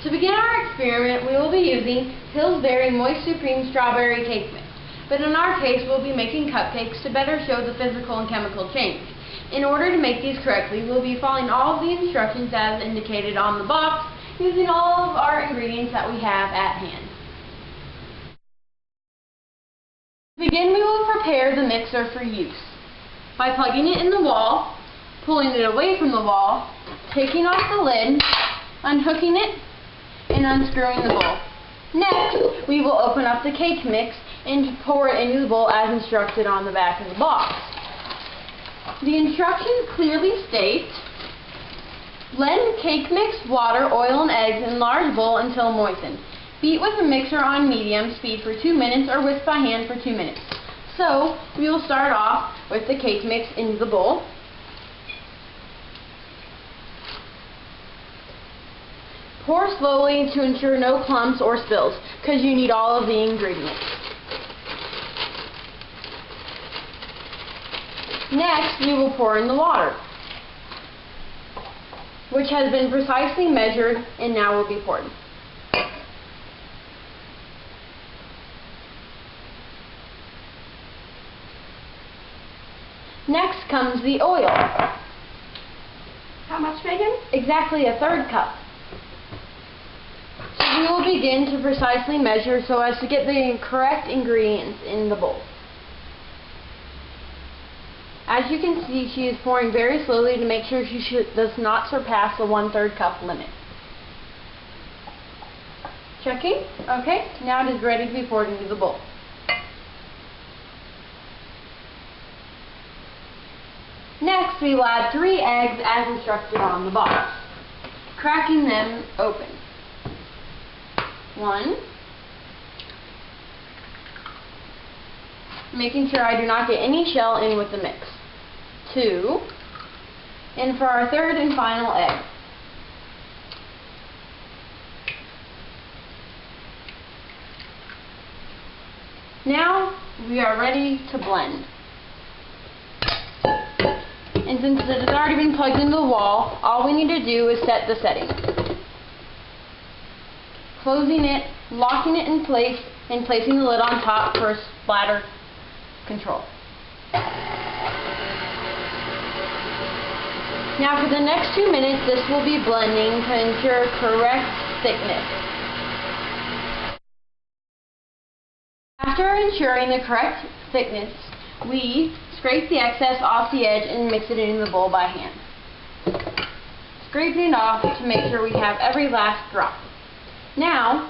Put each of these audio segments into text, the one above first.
To begin our experiment, we will be using Pillsbury Moist Supreme Strawberry Cake Mix. But in our case, we'll be making cupcakes to better show the physical and chemical change. In order to make these correctly, we'll be following all of the instructions as indicated on the box, using all of our ingredients that we have at hand. To begin, we will prepare the mixer for use by plugging it in the wall, pulling it away from the wall, taking off the lid, unhooking it, and unscrewing the bowl. Next, we will open up the cake mix and pour it into the bowl as instructed on the back of the box. The instructions clearly state, blend cake mix, water, oil, and eggs in large bowl until moistened. Beat with a mixer on medium speed for 2 minutes or whisk by hand for 2 minutes. So, we will start off with the cake mix into the bowl. Pour slowly to ensure no clumps or spills, because you need all of the ingredients. Next, we will pour in the water, which has been precisely measured and now will be poured. Next comes the oil. How much, Megan? Exactly 1/3 cup. So we will begin to precisely measure so as to get the correct ingredients in the bowl. As you can see, she is pouring very slowly to make sure she does not surpass the 1/3 cup limit. Checking? Okay, now it is ready to be poured into the bowl. Next, we will add 3 eggs as instructed on the box, cracking them open. 1, making sure I do not get any shell in with the mix. 2, and for our 3rd and final egg. Now we are ready to blend. And since it has already been plugged into the wall, all we need to do is set the setting. Closing it, locking it in place, and placing the lid on top for splatter control. Now for the next 2 minutes, this will be blending to ensure correct thickness. After ensuring the correct thickness, we scrape the excess off the edge and mix it into the bowl by hand. Scraping it off to make sure we have every last drop. Now,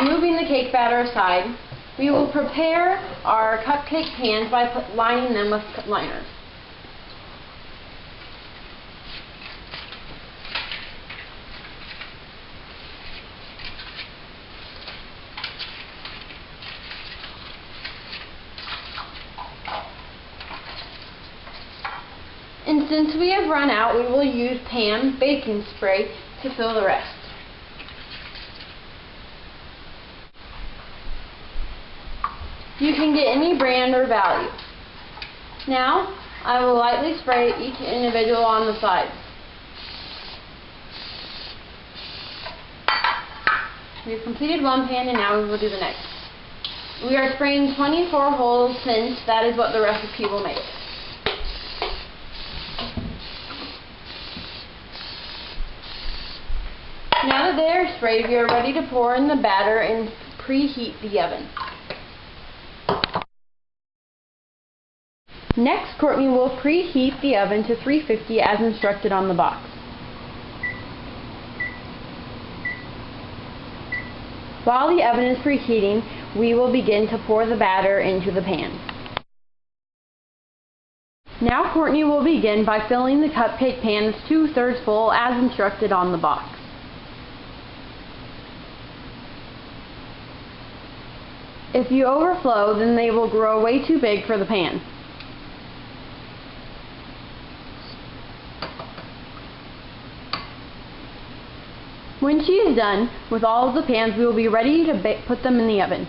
removing the cake batter aside, we will prepare our cupcake pans by lining them with liners. And since we have run out, we will use pan baking spray to fill the rest. You can get any brand or value. Now, I will lightly spray each individual on the sides. We've completed one pan and now we will do the next. We are spraying 24 holes since that is what the recipe will make. Now that they are sprayed, we are ready to pour in the batter and preheat the oven. Next, Courtney will preheat the oven to 350 as instructed on the box. While the oven is preheating, we will begin to pour the batter into the pan. Now Courtney will begin by filling the cupcake pans 2/3 full as instructed on the box. If you overflow, then they will grow way too big for the pan. When she is done with all of the pans, we will be ready to put them in the oven.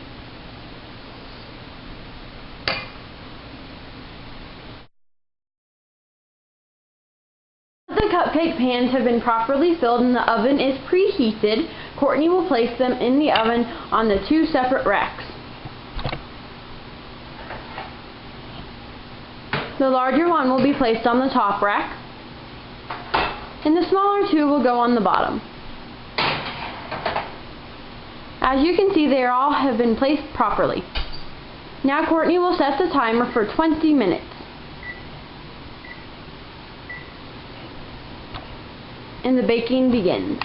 The cupcake pans have been properly filled and the oven is preheated. Courtney will place them in the oven on the 2 separate racks. The larger one will be placed on the top rack, and the smaller 2 will go on the bottom. As you can see, they all have been placed properly. Now Courtney will set the timer for 20 minutes. And the baking begins.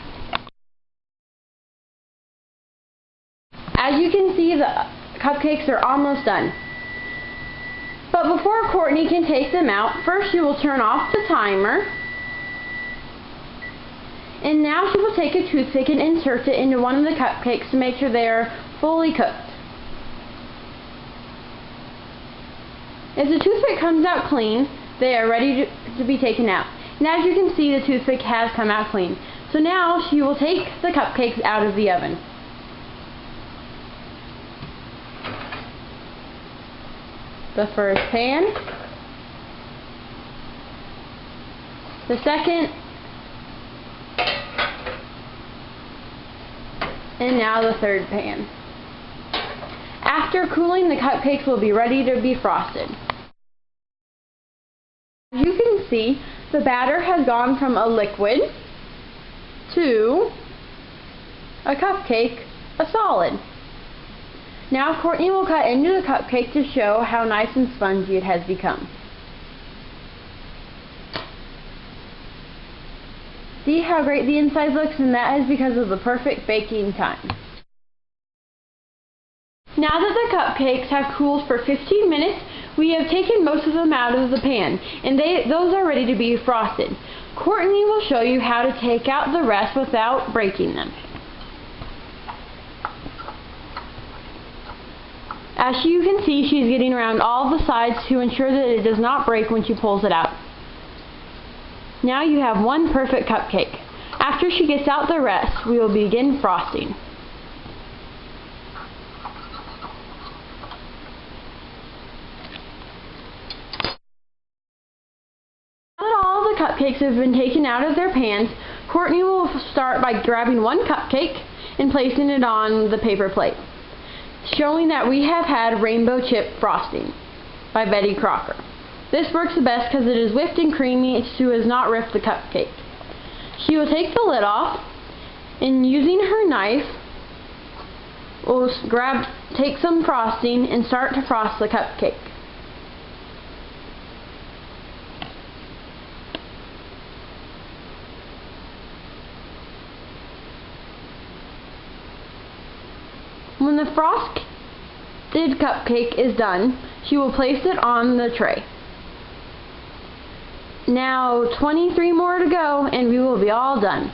As you can see, the cupcakes are almost done. But before Courtney can take them out, first she will turn off the timer. And now she will take a toothpick and insert it into one of the cupcakes to make sure they are fully cooked. If the toothpick comes out clean, they are ready to be taken out. And as you can see, the toothpick has come out clean. So now she will take the cupcakes out of the oven. The first pan, the second, and now the third pan. After cooling, the cupcakes will be ready to be frosted. As you can see, the batter has gone from a liquid to a cupcake, a solid. Now Courtney will cut into the cupcake to show how nice and spongy it has become. See how great the inside looks, and that is because of the perfect baking time. Now that the cupcakes have cooled for 15 minutes, we have taken most of them out of the pan, and those are ready to be frosted. Courtney will show you how to take out the rest without breaking them. As you can see, she's getting around all the sides to ensure that it does not break when she pulls it out. Now you have one perfect cupcake. After she gets out the rest, we will begin frosting. Now that all the cupcakes have been taken out of their pans, Courtney will start by grabbing one cupcake and placing it on the paper plate, showing that we have had rainbow chip frosting by Betty Crocker. This works the best because it is whipped and creamy so as not rip the cupcake. She will take the lid off, and using her knife will take some frosting and start to frost the cupcake. When the frosted cupcake is done, she will place it on the tray. Now 23 more to go and we will be all done.